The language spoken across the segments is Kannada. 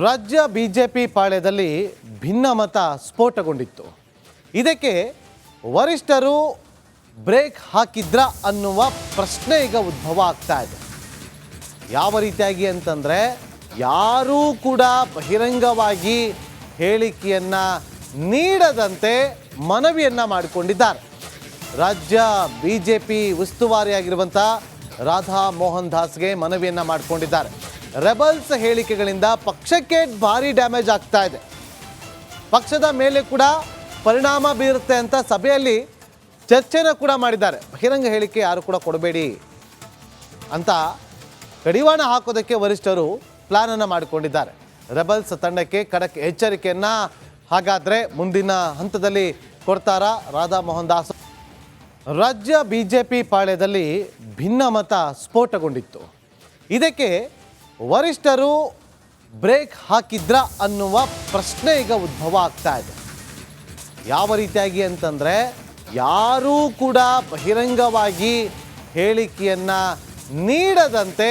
ರಾಜ್ಯ ಬಿಜೆಪಿ ಪಾಳ್ಯದಲ್ಲಿ ಭಿನ್ನಮತ ಸ್ಫೋಟಗೊಂಡಿತ್ತು. ಇದಕ್ಕೆ ವರಿಷ್ಠರು ಬ್ರೇಕ್ ಹಾಕಿದ್ರ ಅನ್ನುವ ಪ್ರಶ್ನೆ ಈಗ ಉದ್ಭವ ಆಗ್ತಾ ಇದೆ. ಯಾವ ರೀತಿಯಾಗಿ ಅಂತಂದರೆ, ಯಾರೂ ಕೂಡ ಬಹಿರಂಗವಾಗಿ ಹೇಳಿಕೆಯನ್ನ ನೀಡದಂತೆ ಮನವಿಯನ್ನ ಮಾಡಿಕೊಂಡಿದ್ದಾರೆ. ರಾಜ್ಯ ಬಿಜೆಪಿ ಉಸ್ತುವಾರಿಯಾಗಿರುವಂಥ ರಾಧಾ ಮೋಹನ್ ದಾಸ್ಗೆ ಮನವಿಯನ್ನ ಮಾಡಿಕೊಂಡಿದ್ದಾರೆ. ರೆಬಲ್ಸ್ ಹೇಳಿಕೆಗಳಿಂದ ಪಕ್ಷಕ್ಕೆ ಭಾರಿ ಡ್ಯಾಮೇಜ್ ಆಗ್ತಾ ಇದೆ, ಪಕ್ಷದ ಮೇಲೆ ಕೂಡ ಪರಿಣಾಮ ಬೀರುತ್ತೆ ಅಂತ ಸಭೆಯಲ್ಲಿ ಚರ್ಚೆನ ಕೂಡ ಮಾಡಿದ್ದಾರೆ. ಬಹಿರಂಗ ಹೇಳಿಕೆ ಯಾರು ಕೂಡ ಕೊಡಬೇಡಿ ಅಂತ ಕಡಿವಾಣ ಹಾಕೋದಕ್ಕೆ ವರಿಷ್ಠರು ಪ್ಲಾನನ್ನು ಮಾಡಿಕೊಂಡಿದ್ದಾರೆ. ರೆಬಲ್ಸ್ ತಂಡಕ್ಕೆ ಖಡಕ್ ಎಚ್ಚರಿಕೆಯನ್ನು ಹಾಗಾದರೆ ಮುಂದಿನ ಹಂತದಲ್ಲಿ ಕೊಡ್ತಾರಾ ರಾಧಾ ಮೋಹನ್ ದಾಸ್? ರಾಜ್ಯ ಬಿಜೆಪಿ ಪಾಳ್ಯದಲ್ಲಿ ಭಿನ್ನಮತ ಸ್ಫೋಟಗೊಂಡಿತ್ತು. ಇದಕ್ಕೆ ವರಿಷ್ಠರು ಬ್ರೇಕ್ ಹಾಕಿದ್ರ ಅನ್ನುವ ಪ್ರಶ್ನೆ ಈಗ ಉದ್ಭವ ಆಗ್ತಾ ಇದೆ. ಯಾವ ರೀತಿಯಾಗಿ ಅಂತಂದರೆ, ಯಾರೂ ಕೂಡ ಬಹಿರಂಗವಾಗಿ ಹೇಳಿಕೆಯನ್ನು ನೀಡದಂತೆ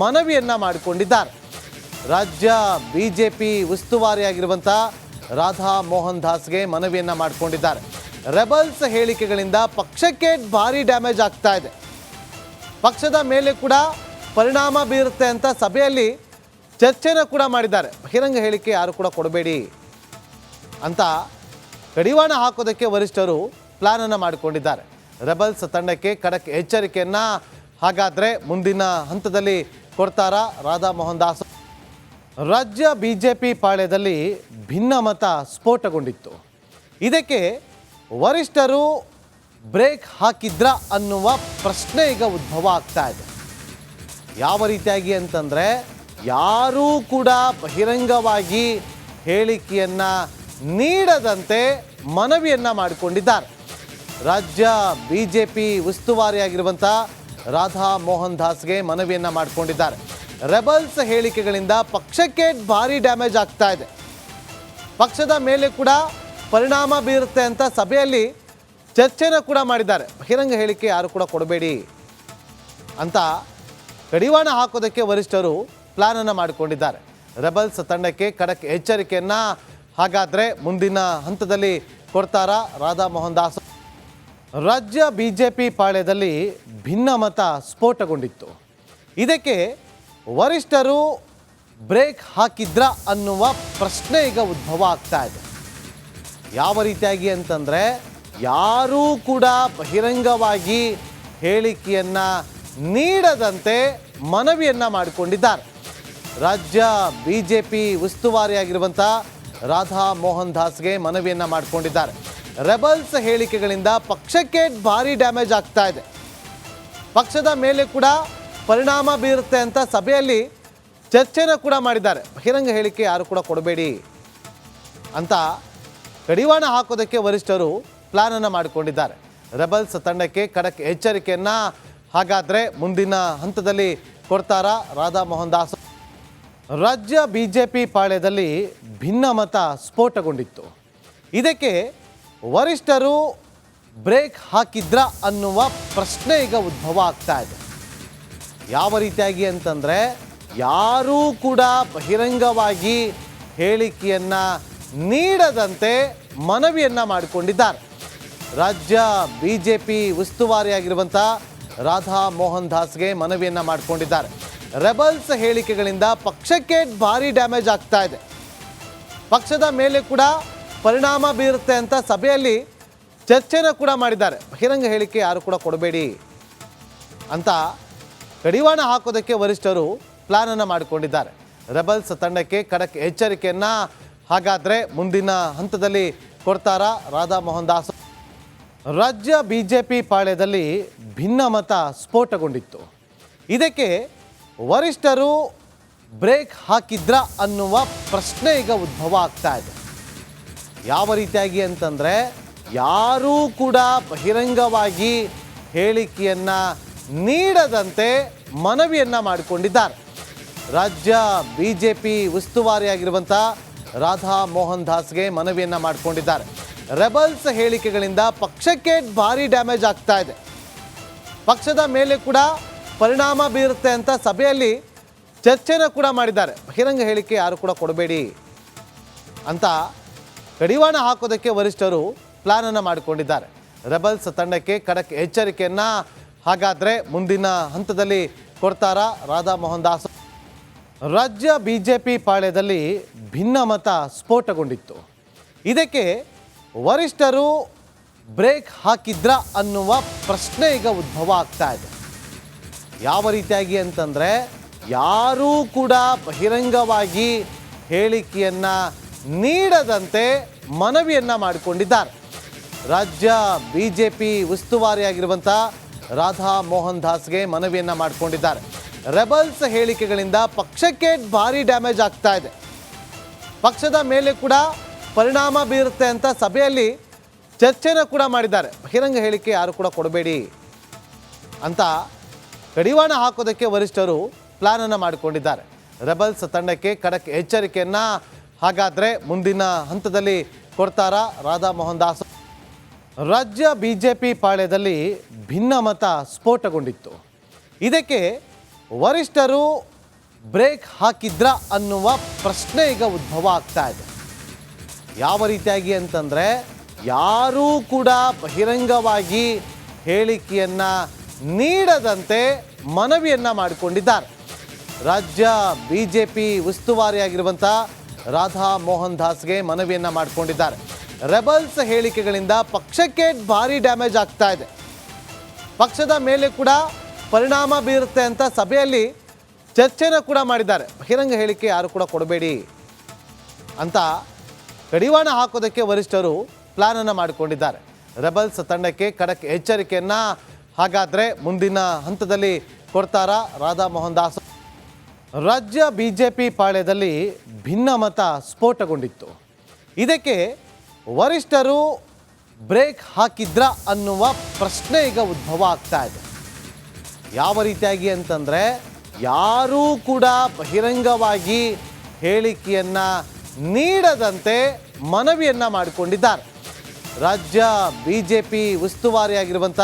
ಮನವಿಯನ್ನು ಮಾಡಿಕೊಂಡಿದ್ದಾರೆ. ರಾಜ್ಯ ಬಿಜೆಪಿ ಉಸ್ತುವಾರಿಯಾಗಿರುವಂಥ ರಾಧಾ ಮೋಹನ್ ದಾಸ್ಗೆ ಮನವಿಯನ್ನು ಮಾಡಿಕೊಂಡಿದ್ದಾರೆ. ರೆಬಲ್ಸ್ ಹೇಳಿಕೆಗಳಿಂದ ಪಕ್ಷಕ್ಕೆ ಭಾರಿ ಡ್ಯಾಮೇಜ್ ಆಗ್ತಾ ಇದೆ, ಪಕ್ಷದ ಮೇಲೆ ಕೂಡ ಪರಿಣಾಮ ಬೀರುತ್ತೆ ಅಂತ ಸಭೆಯಲ್ಲಿ ಚರ್ಚೆನ ಕೂಡ ಮಾಡಿದ್ದಾರೆ. ಬಹಿರಂಗ ಹೇಳಿಕೆ ಯಾರು ಕೂಡ ಕೊಡಬೇಡಿ ಅಂತ ಕಡಿವಾಣ ಹಾಕೋದಕ್ಕೆ ವರಿಷ್ಠರು ಪ್ಲಾನನ್ನು ಮಾಡಿಕೊಂಡಿದ್ದಾರೆ. ರೆಬಲ್ಸ್ ತಂಡಕ್ಕೆ ಖಡಕ್ ಎಚ್ಚರಿಕೆಯನ್ನು ಹಾಗಾದರೆ ಮುಂದಿನ ಹಂತದಲ್ಲಿ ಕೊಡ್ತಾರಾ ರಾಧಾ ಮೋಹನ್ ದಾಸ್? ರಾಜ್ಯ ಬಿಜೆಪಿ ಪಾಳ್ಯದಲ್ಲಿ ಭಿನ್ನಮತ ಸ್ಫೋಟಗೊಂಡಿತ್ತು. ಇದಕ್ಕೆ ವರಿಷ್ಠರು ಬ್ರೇಕ್ ಹಾಕಿದ್ರ ಅನ್ನುವ ಪ್ರಶ್ನೆ ಈಗ ಉದ್ಭವ ಆಗ್ತಾ ಇದೆ. ಯಾವ ರೀತಿಯಾಗಿ ಅಂತಂದರೆ, ಯಾರೂ ಕೂಡ ಬಹಿರಂಗವಾಗಿ ಹೇಳಿಕೆಯನ್ನು ನೀಡದಂತೆ ಮನವಿಯನ್ನು ಮಾಡಿಕೊಂಡಿದ್ದಾರೆ. ರಾಜ್ಯ ಬಿಜೆಪಿ ಉಸ್ತುವಾರಿಯಾಗಿರುವಂಥ ರಾಧಾ ಮೋಹನ್ ದಾಸ್ಗೆ ಮನವಿಯನ್ನು ಮಾಡಿಕೊಂಡಿದ್ದಾರೆ. ರೆಬಲ್ಸ್ ಹೇಳಿಕೆಗಳಿಂದ ಪಕ್ಷಕ್ಕೆ ಭಾರಿ ಡ್ಯಾಮೇಜ್ ಆಗ್ತಾ ಇದೆ, ಪಕ್ಷದ ಮೇಲೆ ಕೂಡ ಪರಿಣಾಮ ಬೀರುತ್ತೆ ಅಂತ ಸಭೆಯಲ್ಲಿ ಚರ್ಚೆನ ಕೂಡ ಮಾಡಿದ್ದಾರೆ. ಬಹಿರಂಗ ಹೇಳಿಕೆ ಯಾರು ಕೂಡ ಕೊಡಬೇಡಿ ಅಂತ ಕಡಿವಾಣ ಹಾಕೋದಕ್ಕೆ ವರಿಷ್ಠರು ಪ್ಲಾನನ್ನು ಮಾಡಿಕೊಂಡಿದ್ದಾರೆ. ರೆಬಲ್ಸ್ ತಂಡಕ್ಕೆ ಖಡಕ್ ಎಚ್ಚರಿಕೆಯನ್ನು ಹಾಗಾದರೆ ಮುಂದಿನ ಹಂತದಲ್ಲಿ ಕೊಡ್ತಾರಾ ರಾಧಾ ಮೋಹನ್ ದಾಸ್? ರಾಜ್ಯ ಬಿಜೆಪಿ ಪಾಳ್ಯದಲ್ಲಿ ಭಿನ್ನಮತ ಸ್ಫೋಟಗೊಂಡಿತ್ತು. ಇದಕ್ಕೆ ವರಿಷ್ಠರು ಬ್ರೇಕ್ ಹಾಕಿದ್ರ ಅನ್ನುವ ಪ್ರಶ್ನೆ ಈಗ ಉದ್ಭವ ಆಗ್ತಾ ಇದೆ. ಯಾವ ರೀತಿಯಾಗಿ ಅಂತಂದರೆ, ಯಾರೂ ಕೂಡ ಬಹಿರಂಗವಾಗಿ ಹೇಳಿಕೆಯನ್ನು ನೀಡದಂತೆ ಮನವಿಯನ್ನು ಮಾಡಿಕೊಂಡಿದ್ದಾರೆ. ರಾಜ್ಯ ಬಿಜೆಪಿ ಉಸ್ತುವಾರಿಯಾಗಿರುವಂಥ ರಾಧಾ ಮೋಹನ್ ದಾಸ್ಗೆ ಮನವಿಯನ್ನು ಮಾಡಿಕೊಂಡಿದ್ದಾರೆ. ರೆಬಲ್ಸ್ ಹೇಳಿಕೆಗಳಿಂದ ಪಕ್ಷಕ್ಕೆ ಭಾರಿ ಡ್ಯಾಮೇಜ್ ಆಗ್ತಾ ಇದೆ, ಪಕ್ಷದ ಮೇಲೆ ಕೂಡ ಪರಿಣಾಮ ಬೀರುತ್ತೆ ಅಂತ ಸಭೆಯಲ್ಲಿ ಚರ್ಚೆನ ಕೂಡ ಮಾಡಿದ್ದಾರೆ. ಬಹಿರಂಗ ಹೇಳಿಕೆ ಯಾರು ಕೂಡ ಕೊಡಬೇಡಿ ಅಂತ ಕಡಿವಾಣ ಹಾಕೋದಕ್ಕೆ ವರಿಷ್ಠರು ಪ್ಲಾನನ್ನು ಮಾಡಿಕೊಂಡಿದ್ದಾರೆ. ರೆಬಲ್ಸ್ ತಂಡಕ್ಕೆ ಖಡಕ್ ಎಚ್ಚರಿಕೆಯನ್ನು ಹಾಗಾದರೆ ಮುಂದಿನ ಹಂತದಲ್ಲಿ ಕೊಡ್ತಾರಾ ರಾಧಾ ಮೋಹನ್ ದಾಸ್? ರಾಜ್ಯ ಬಿಜೆಪಿ ಪಾಳ್ಯದಲ್ಲಿ ಭಿನ್ನಮತ ಸ್ಫೋಟಗೊಂಡಿತ್ತು. ಇದಕ್ಕೆ ವರಿಷ್ಠರು ಬ್ರೇಕ್ ಹಾಕಿದ್ರ ಅನ್ನುವ ಪ್ರಶ್ನೆ ಈಗ ಉದ್ಭವ ಆಗ್ತಾ ಇದೆ. ಯಾವ ರೀತಿಯಾಗಿ ಅಂತಂದರೆ, ಯಾರೂ ಕೂಡ ಬಹಿರಂಗವಾಗಿ ಹೇಳಿಕೆಯನ್ನು ನೀಡದಂತೆ ಮನವಿಯನ್ನು ಮಾಡಿಕೊಂಡಿದ್ದಾರೆ. ರಾಜ್ಯ ಬಿಜೆಪಿ ಉಸ್ತುವಾರಿಯಾಗಿರುವಂಥ ರಾಧಾ ಮೋಹನ್ ದಾಸ್ಗೆ ಮನವಿಯನ್ನು ಮಾಡಿಕೊಂಡಿದ್ದಾರೆ. ರೆಬಲ್ಸ್ ಹೇಳಿಕೆಗಳಿಂದ ಪಕ್ಷಕ್ಕೆ ಭಾರಿ ಡ್ಯಾಮೇಜ್ ಆಗ್ತಾ ಇದೆ, ಪಕ್ಷದ ಮೇಲೆ ಕೂಡ ಪರಿಣಾಮ ಬೀರುತ್ತೆ ಅಂತ ಸಭೆಯಲ್ಲಿ ಚರ್ಚೆನ ಕೂಡ ಮಾಡಿದ್ದಾರೆ. ಬಹಿರಂಗ ಹೇಳಿಕೆ ಯಾರು ಕೂಡ ಕೊಡಬೇಡಿ ಅಂತ ಕಡಿವಾಣ ಹಾಕೋದಕ್ಕೆ ವರಿಷ್ಠರು ಪ್ಲಾನನ್ನು ಮಾಡಿಕೊಂಡಿದ್ದಾರೆ. ರೆಬಲ್ಸ್ ತಂಡಕ್ಕೆ ಖಡಕ್ ಎಚ್ಚರಿಕೆಯನ್ನು ಹಾಗಾದರೆ ಮುಂದಿನ ಹಂತದಲ್ಲಿ ಕೊಡ್ತಾರಾ ರಾಧಾ ಮೋಹನ್ ದಾಸ್? ರಾಜ್ಯ ಬಿಜೆಪಿ ಪಾಳ್ಯದಲ್ಲಿ ಭಿನ್ನಮತ ಸ್ಫೋಟಗೊಂಡಿತ್ತು. ಇದಕ್ಕೆ ವರಿಷ್ಠರು ಬ್ರೇಕ್ ಹಾಕಿದ್ರ ಅನ್ನುವ ಪ್ರಶ್ನೆ ಈಗ ಉದ್ಭವ ಆಗ್ತಾ ಇದೆ. ಯಾವ ರೀತಿಯಾಗಿ ಅಂತಂದರೆ, ಯಾರೂ ಕೂಡ ಬಹಿರಂಗವಾಗಿ ಹೇಳಿಕೆಯನ್ನು ನೀಡದಂತೆ ಮನವಿಯನ್ನು ಮಾಡಿಕೊಂಡಿದ್ದಾರೆ. ರಾಜ್ಯ ಬಿಜೆಪಿ ಉಸ್ತುವಾರಿಯಾಗಿರುವಂಥ ರಾಧಾ ಮೋಹನ್ ದಾಸ್ಗೆ ಮನವಿಯನ್ನು ಮಾಡಿಕೊಂಡಿದ್ದಾರೆ. ರೆಬಲ್ಸ್ ಹೇಳಿಕೆಗಳಿಂದ ಪಕ್ಷಕ್ಕೆ ಭಾರಿ ಡ್ಯಾಮೇಜ್ ಆಗ್ತಾ ಇದೆ, ಪಕ್ಷದ ಮೇಲೆ ಕೂಡ ಪರಿಣಾಮ ಬೀರುತ್ತೆ ಅಂತ ಸಭೆಯಲ್ಲಿ ಚರ್ಚೆನ ಕೂಡ ಮಾಡಿದ್ದಾರೆ. ಬಹಿರಂಗ ಹೇಳಿಕೆ ಯಾರು ಕೂಡ ಕೊಡಬೇಡಿ ಅಂತ ಕಡಿವಾಣ ಹಾಕೋದಕ್ಕೆ ವರಿಷ್ಠರು ಪ್ಲಾನನ್ನು ಮಾಡಿಕೊಂಡಿದ್ದಾರೆ. ರೆಬಲ್ಸ್ ತಂಡಕ್ಕೆ ಖಡಕ್ ಎಚ್ಚರಿಕೆಯನ್ನ ಹಾಗಾದರೆ ಮುಂದಿನ ಹಂತದಲ್ಲಿ ಕೊಡ್ತಾರಾ ರಾಧಾ ಮೋಹನ್ ದಾಸ್? ರಾಜ್ಯ ಬಿಜೆಪಿ ಪಾಳ್ಯದಲ್ಲಿ ಭಿನ್ನಮತ ಸ್ಫೋಟಗೊಂಡಿತ್ತು. ಇದಕ್ಕೆ ವರಿಷ್ಠರು ಬ್ರೇಕ್ ಹಾಕಿದ್ರ ಅನ್ನುವ ಪ್ರಶ್ನೆ ಈಗ ಉದ್ಭವ ಆಗ್ತಾ ಇದೆ. ಯಾವ ರೀತಿಯಾಗಿ ಅಂತಂದರೆ, ಯಾರೂ ಕೂಡ ಬಹಿರಂಗವಾಗಿ ಹೇಳಿಕೆಯನ್ನು ನೀಡದಂತೆ ಮನವಿಯನ್ನು ಮಾಡಿಕೊಂಡಿದ್ದಾರೆ. ರಾಜ್ಯ ಬಿಜೆಪಿ ಉಸ್ತುವಾರಿಯಾಗಿರುವಂಥ ರಾಧಾ ಮೋಹನ್ ದಾಸ್ಗೆ ಮನವಿಯನ್ನು ಮಾಡಿಕೊಂಡಿದ್ದಾರೆ. ರೆಬಲ್ಸ್ ಹೇಳಿಕೆಗಳಿಂದ ಪಕ್ಷಕ್ಕೆ ಭಾರಿ ಡ್ಯಾಮೇಜ್ ಆಗ್ತಾ ಇದೆ, ಪಕ್ಷದ ಮೇಲೆ ಕೂಡ ಪರಿಣಾಮ ಬೀರುತ್ತೆ ಅಂತ ಸಭೆಯಲ್ಲಿ ಚರ್ಚೆನ ಕೂಡ ಮಾಡಿದ್ದಾರೆ. ಬಹಿರಂಗ ಹೇಳಿಕೆ ಯಾರು ಕೂಡ ಕೊಡಬೇಡಿ ಅಂತ ಕಡಿವಾಣ ಹಾಕೋದಕ್ಕೆ ವರಿಷ್ಠರು ಪ್ಲಾನನ್ನು ಮಾಡಿಕೊಂಡಿದ್ದಾರೆ. ರೆಬಲ್ಸ್ ತಂಡಕ್ಕೆ ಖಡಕ್ ಎಚ್ಚರಿಕೆಯನ್ನ ಹಾಗಾದರೆ ಮುಂದಿನ ಹಂತದಲ್ಲಿ ಕೊಡ್ತಾರಾ ರಾಧಾ ಮೋಹನ್ ದಾಸ್? ರಾಜ್ಯ ಬಿಜೆಪಿ ಪಾಳ್ಯದಲ್ಲಿ ಭಿನ್ನಮತ ಸ್ಫೋಟಗೊಂಡಿತ್ತು. ಇದಕ್ಕೆ ವರಿಷ್ಠರು ಬ್ರೇಕ್ ಹಾಕಿದ್ರ ಅನ್ನುವ ಪ್ರಶ್ನೆ ಈಗ ಉದ್ಭವ ಆಗ್ತಾ ಇದೆ. ಯಾವ ರೀತಿಯಾಗಿ ಅಂತಂದರೆ, ಯಾರೂ ಕೂಡ ಬಹಿರಂಗವಾಗಿ ಹೇಳಿಕೆಯನ್ನು ನೀಡದಂತೆ ಮನವಿಯನ್ನು ಮಾಡಿಕೊಂಡಿದ್ದಾರೆ. ರಾಜ್ಯ ಬಿಜೆಪಿ ಉಸ್ತುವಾರಿಯಾಗಿರುವಂಥ ರಾಧಾ ಮೋಹನ್ ದಾಸ್ಗೆ ಮನವಿಯನ್ನು ಮಾಡಿಕೊಂಡಿದ್ದಾರೆ. ರೆಬಲ್ಸ್ ಹೇಳಿಕೆಗಳಿಂದ ಪಕ್ಷಕ್ಕೆ ಭಾರಿ ಡ್ಯಾಮೇಜ್ ಆಗ್ತಾ ಇದೆ, ಪಕ್ಷದ ಮೇಲೆ ಕೂಡ ಪರಿಣಾಮ ಬೀರುತ್ತೆ ಅಂತ ಸಭೆಯಲ್ಲಿ ಚರ್ಚೆನ ಕೂಡ ಮಾಡಿದ್ದಾರೆ. ಬಹಿರಂಗ ಹೇಳಿಕೆ ಯಾರು ಕೂಡ ಕೊಡಬೇಡಿ ಅಂತ ಕಡಿವಾಣ ಹಾಕೋದಕ್ಕೆ ವರಿಷ್ಠರು ಪ್ಲಾನನ್ನು ಮಾಡಿಕೊಂಡಿದ್ದಾರೆ. ರೆಬಲ್ಸ್ ತಂಡಕ್ಕೆ ಖಡಕ್ ಎಚ್ಚರಿಕೆಯನ್ನ ಹಾಗಾದರೆ ಮುಂದಿನ ಹಂತದಲ್ಲಿ ಕೊಡ್ತಾರಾ ರಾಧಾ ಮೋಹನ್ ದಾಸ್? ರಾಜ್ಯ ಬಿಜೆಪಿ ಪಾಳ್ಯದಲ್ಲಿ ಭಿನ್ನಮತ ಸ್ಫೋಟಗೊಂಡಿತ್ತು. ಇದಕ್ಕೆ ವರಿಷ್ಠರು ಬ್ರೇಕ್ ಹಾಕಿದ್ರ ಅನ್ನುವ ಪ್ರಶ್ನೆ ಈಗ ಉದ್ಭವ ಆಗ್ತಾ ಇದೆ. ಯಾವ ರೀತಿಯಾಗಿ ಅಂತಂದರೆ, ಯಾರೂ ಕೂಡ ಬಹಿರಂಗವಾಗಿ ಹೇಳಿಕೆಯನ್ನು ನೀಡದಂತೆ ಮನವಿಯನ್ನು ಮಾಡಿಕೊಂಡಿದ್ದಾರೆ. ರಾಜ್ಯ ಬಿಜೆಪಿ ಉಸ್ತುವಾರಿಯಾಗಿರುವಂಥ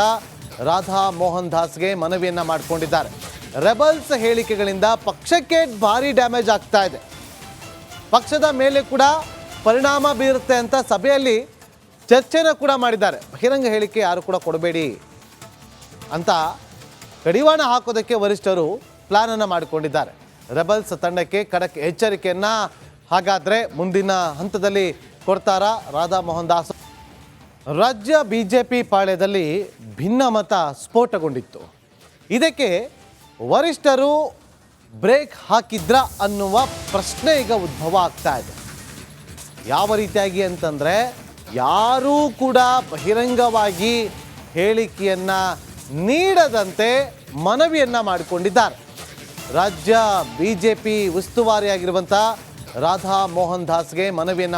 ರಾಧಾ ಮೋಹನ್ ದಾಸ್ಗೆ ಮನವಿಯನ್ನು ಮಾಡಿಕೊಂಡಿದ್ದಾರೆ. ರೆಬಲ್ಸ್ ಹೇಳಿಕೆಗಳಿಂದ ಪಕ್ಷಕ್ಕೆ ಭಾರಿ ಡ್ಯಾಮೇಜ್ ಆಗ್ತಾ ಇದೆ, ಪಕ್ಷದ ಮೇಲೆ ಕೂಡ ಪರಿಣಾಮ ಬೀರುತ್ತೆ ಅಂತ ಸಭೆಯಲ್ಲಿ ಚರ್ಚೆನ ಕೂಡ ಮಾಡಿದ್ದಾರೆ. ಬಹಿರಂಗ ಹೇಳಿಕೆ ಯಾರು ಕೂಡ ಕೊಡಬೇಡಿ ಅಂತ ಕಡಿವಾಣ ಹಾಕೋದಕ್ಕೆ ವರಿಷ್ಠರು ಪ್ಲಾನನ್ನು ಮಾಡಿಕೊಂಡಿದ್ದಾರೆ. ರೆಬಲ್ಸ್ ತಂಡಕ್ಕೆ ಖಡಕ್ ಎಚ್ಚರಿಕೆಯನ್ನ ಹಾಗಾದರೆ ಮುಂದಿನ ಹಂತದಲ್ಲಿ ಕೊಡ್ತಾರಾ ರಾಧಾ ಮೋಹನ್ ದಾಸ್? ರಾಜ್ಯ ಬಿಜೆಪಿ ಪಾಳ್ಯದಲ್ಲಿ ಭಿನ್ನಮತ ಸ್ಫೋಟಗೊಂಡಿತ್ತು. ಇದಕ್ಕೆ ವರಿಷ್ಠರು ಬ್ರೇಕ್ ಹಾಕಿದ್ರ ಅನ್ನುವ ಪ್ರಶ್ನೆ ಈಗ ಉದ್ಭವ ಆಗ್ತಾ ಇದೆ. ಯಾವ ರೀತಿಯಾಗಿ ಅಂತಂದರೆ, ಯಾರೂ ಕೂಡ ಬಹಿರಂಗವಾಗಿ ಹೇಳಿಕೆಯನ್ನು ನೀಡದಂತೆ ಮನವಿಯನ್ನು ಮಾಡಿಕೊಂಡಿದ್ದಾರೆ. ರಾಜ್ಯ ಬಿಜೆಪಿ ಉಸ್ತುವಾರಿಯಾಗಿರುವಂಥ ರಾಧಾ ಮೋಹನ್ ದಾಸ್ಗೆ ಮನವಿಯನ್ನು